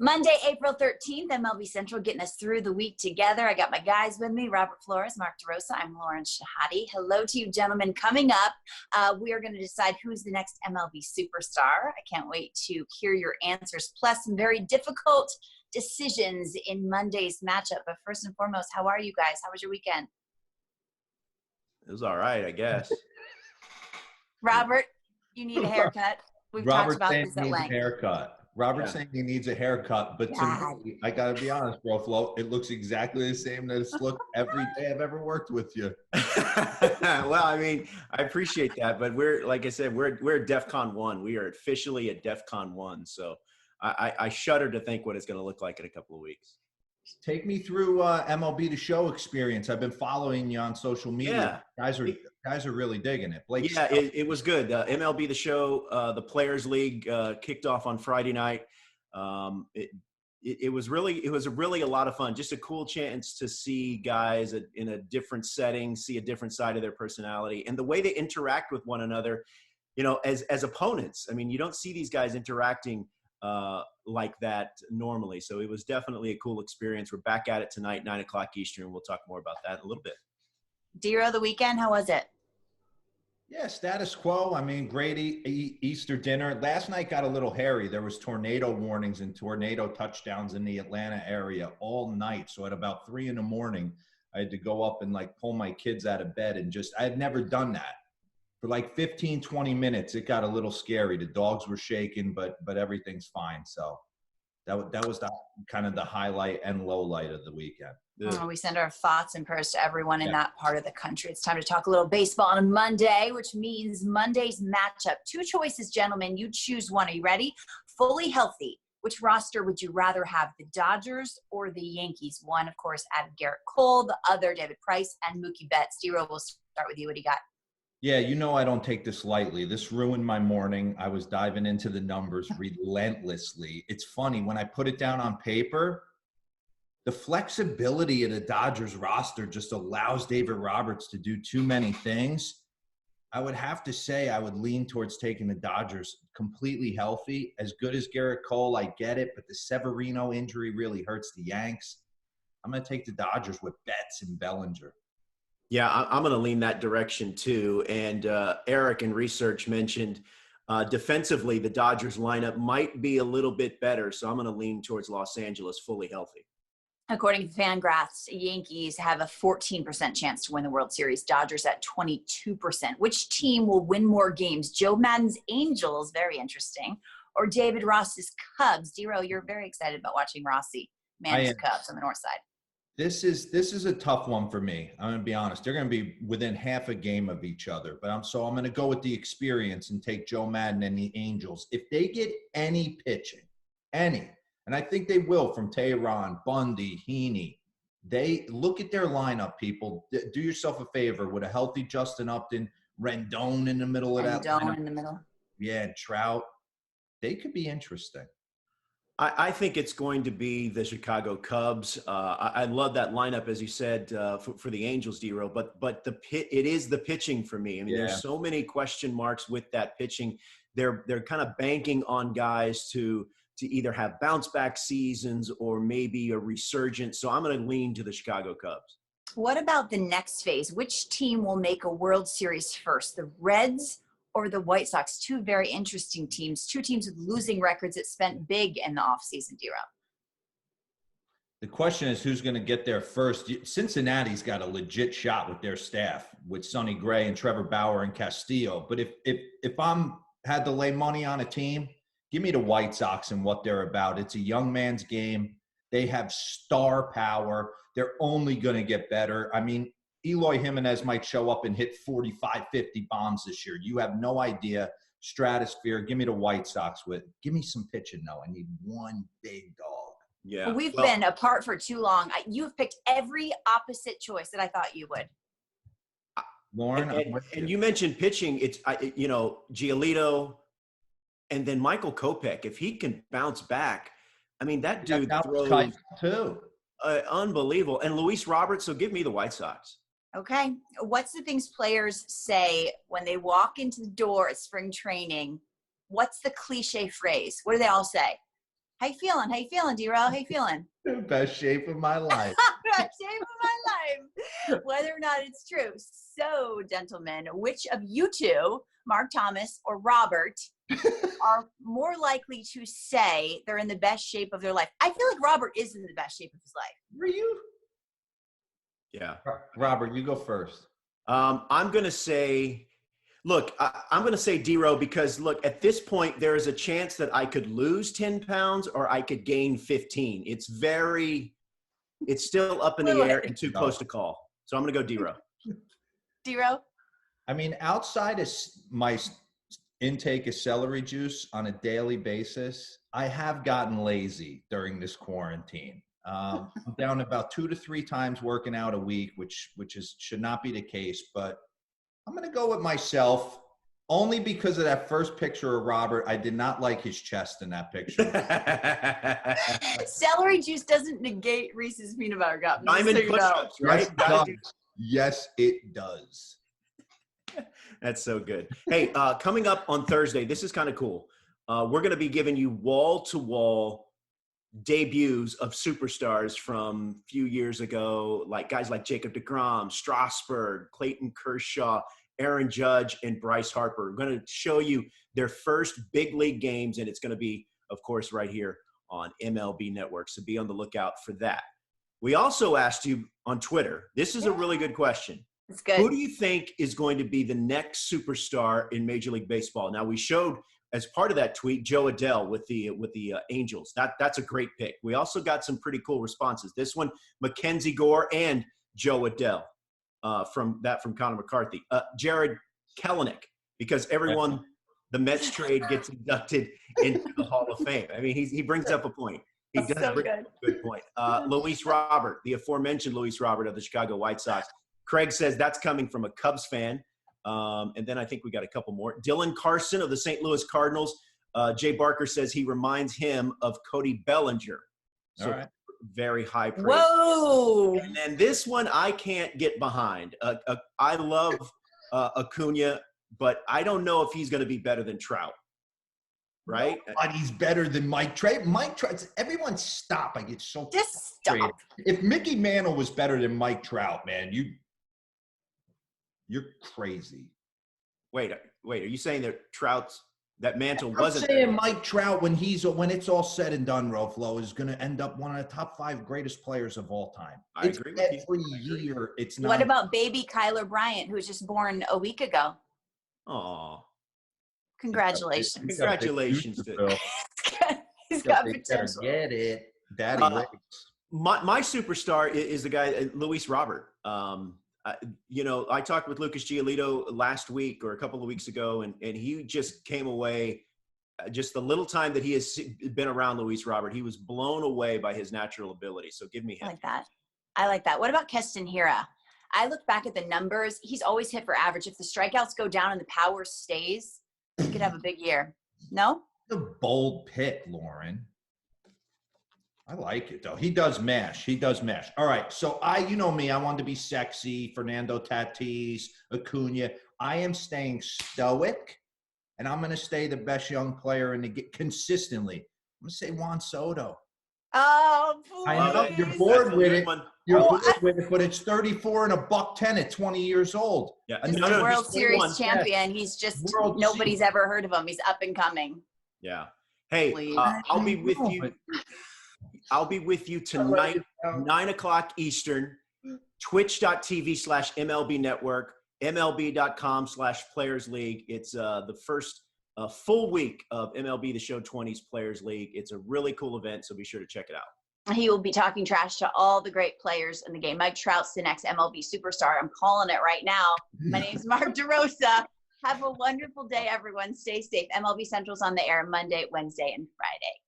Monday, April 13th, MLB Central getting us through the week together. I got my guys with me, Robert Flores, Mark DeRosa. I'm Lauren Shahadi. Hello to you, gentlemen. Coming up, we are going to decide who's the next MLB superstar. I can't wait to hear your answers, plus some very difficult decisions in Monday's matchup. But first and foremost, how are you guys? How was your weekend? It was all right, I guess. Robert, you need a haircut. We've talked about this at length. Robert's saying he needs a haircut, but to me, I gotta be honest, bro, Flo, it looks exactly the same that it's looked every day I've ever worked with you. Well, I mean, I appreciate that, but we're, like I said, we're at DEFCON 1. We are officially at DEFCON 1, so I shudder to think what it's going to look like in a couple of weeks. Take me through MLB The Show experience. I've been following you on social media. Yeah. Guys are really digging it. Blake, yeah, it was good. MLB The Show, the Players League kicked off on Friday night. It was really a lot of fun. Just a cool chance to see guys in a different setting, see a different side of their personality, and the way they interact with one another. You know, as opponents. I mean, you don't see these guys interacting like that normally. So it was definitely a cool experience. We're back at it tonight, 9 o'clock Eastern. We'll talk more about that in a little bit. DeRo, the weekend, how was it? Yeah, status quo. I mean, great Easter dinner. Last night got a little hairy. There was tornado warnings and tornado touchdowns in the Atlanta area all night. So at about 3 a.m, I had to go up and pull my kids out of bed and I had never done that. For 15, 20 minutes, it got a little scary. The dogs were shaking, but everything's fine. So that was kind of the highlight and low light of the weekend. Oh, we send our thoughts and prayers to everyone in that part of the country. It's time to talk a little baseball on Monday, which means Monday's matchup. 2 choices, gentlemen. You choose one. Are you ready? Fully healthy. Which roster would you rather have, the Dodgers or the Yankees? One, of course, added Garrett Cole. The other, David Price and Mookie Betts. DeRo, we'll start with you. What do you got? Yeah, I don't take this lightly. This ruined my morning. I was diving into the numbers relentlessly. It's funny, when I put it down on paper, the flexibility of the Dodgers roster just allows David Roberts to do too many things. I would have to say I would lean towards taking the Dodgers completely healthy. As good as Garrett Cole, I get it, but the Severino injury really hurts the Yanks. I'm going to take the Dodgers with Betts and Bellinger. Yeah, I'm going to lean that direction too. And Eric in research mentioned defensively, the Dodgers lineup might be a little bit better. So I'm going to lean towards Los Angeles fully healthy. According to Fangraphs, Yankees have a 14% chance to win the World Series. Dodgers at 22%. Which team will win more games? Joe Madden's Angels, very interesting, or David Ross's Cubs? DeRo, you're very excited about watching Rossi manage the Cubs on the north side. This is a tough one for me. I'm going to be honest. They're going to be within half a game of each other. But I'm going to go with the experience and take Joe Madden and the Angels. If they get any pitching, and I think they will, from Tehran, Bundy, Heaney, they look at their lineup, people. Do yourself a favor with a healthy Justin Upton, Rendon in the middle of that lineup. Rendon in the middle. Yeah, and Trout. They could be interesting. I think it's going to be the Chicago Cubs. I love that lineup, as you said, for the Angels, DeRo. But it is the pitching for me. I mean, there's so many question marks with that pitching. They're kind of banking on guys to either have bounce back seasons or maybe a resurgence. So I'm going to lean to the Chicago Cubs. What about the next phase? Which team will make a World Series first? The Reds or the White Sox? 2 very interesting teams, 2 teams with losing records that spent big in the offseason, DeRo. The question is who's going to get there first. Cincinnati's got a legit shot with their staff, with Sonny Gray and Trevor Bauer and Castillo. But if I'm had to lay money on a team, give me the White Sox and what they're about. It's a young man's game. They have star power. They're only going to get better. I mean, Eloy Jimenez might show up and hit 45, 50 bombs this year. You have no idea. Stratosphere. Give me the White Sox give me some pitching, though. I need one big dog. Yeah. We've been apart for too long. You've picked every opposite choice that I thought you would. Lauren, and you mentioned pitching. It's, Giolito and then Michael Kopech. If he can bounce back, I mean, that dude throws too. Unbelievable. And Luis Robert, so give me the White Sox. Okay. What's the things players say when they walk into the door at spring training? What's the cliche phrase? What do they all say? How you feeling? How you feeling, DeRo? How you feeling? Best shape of my life. Best shape of my life. Whether or not it's true. So, gentlemen, which of you two, Mark Thomas or Robert, are more likely to say they're in the best shape of their life? I feel like Robert is in the best shape of his life. Were you? Yeah. Robert, you go first. I'm going to say, look, I'm going to say DeRo because, look, at this point, there is a chance that I could lose 10 pounds or I could gain 15. It's still up in the air and too close to call. So I'm going to go DeRo. DeRo? I mean, outside of my intake of celery juice on a daily basis, I have gotten lazy during this quarantine. I'm down about 2 to 3 times working out a week, which should not be the case, but I'm going to go with myself only because of that first picture of Robert. I did not like his chest in that picture. Celery juice doesn't negate Reese's peanut butter cup. Diamond push-ups, right? Yes, it does. That's so good. Hey, coming up on Thursday, this is kind of cool. We're going to be giving you wall-to-wall debuts of superstars from a few years ago, like guys like Jacob deGrom, Strasburg, Clayton Kershaw, Aaron Judge, and Bryce Harper. We're going to show you their first big league games, and it's going to be, of course, right here on MLB Network. So be on the lookout for that. We also asked you on Twitter, this is a really good question. It's good. Who do you think is going to be the next superstar in Major League Baseball? Now, we showed as part of that tweet, Joe Adele with the Angels. That's a great pick. We also got some pretty cool responses. This one, Mackenzie Gore and Joe Adele from Conor McCarthy. Jared Kelenic, because everyone, the Mets trade gets inducted into the Hall of Fame. I mean, he brings up a point. He does so bring up a good point. Luis Robert, the aforementioned Luis Robert of the Chicago White Sox. Craig says that's coming from a Cubs fan. And then I think we got a couple more. Dylan Carson of the St. Louis Cardinals. Jay Barker says he reminds him of Cody Bellinger. So all right. Very high praise. Whoa. And then this one I can't get behind. I love Acuna, but I don't know if he's going to be better than Trout. Right? But he's better than Mike Trout. Mike Trout. Everyone stop. I get so Just frustrated. stop. If Mickey Mantle was better than Mike Trout, man, you're crazy. Wait, are you saying that that Mantle wasn't? I'm saying Mike Trout, when it's all said and done, Roflo, is going to end up one of the top 5 greatest players of all time. I agree with you. Every year, it's not. What about baby Kyler Bryant, who was just born a week ago? Oh, congratulations! Congratulations to Phil. He's got potential. Get it, Daddy. My superstar is the guy Luis Robert. I talked with Lucas Giolito last week or a couple of weeks ago, and he just came away, just the little time that he has been around Luis Robert, he was blown away by his natural ability. So give me him. I like that. What about Keston Hiura? I look back at the numbers. He's always hit for average. If the strikeouts go down and the power stays, he could have a big year. No? A bold pick, Lauren. I like it, though. He does mash. All right. So you know me, I wanted to be sexy. Fernando Tatis, Acuna. I am staying stoic, and I'm going to stay the best young player in the game consistently. I'm going to say Juan Soto. Oh, please. I know you're bored with it. You're bored with it, but it's 34 and $110 at 20 years old. Yeah, no, World Series champion. He's just nobody's ever heard of him. He's up and coming. Yeah. Hey, I'll be with you. I'll be with you tonight, 9:00 Eastern, twitch.tv/MLB Network, MLB.com/Players League. It's the first full week of MLB The Show 20's Players League. It's a really cool event, so be sure to check it out. He will be talking trash to all the great players in the game. Mike Trout's the next MLB superstar. I'm calling it right now. My name's Mark DeRosa. Have a wonderful day, everyone. Stay safe. MLB Central's on the air Monday, Wednesday, and Friday.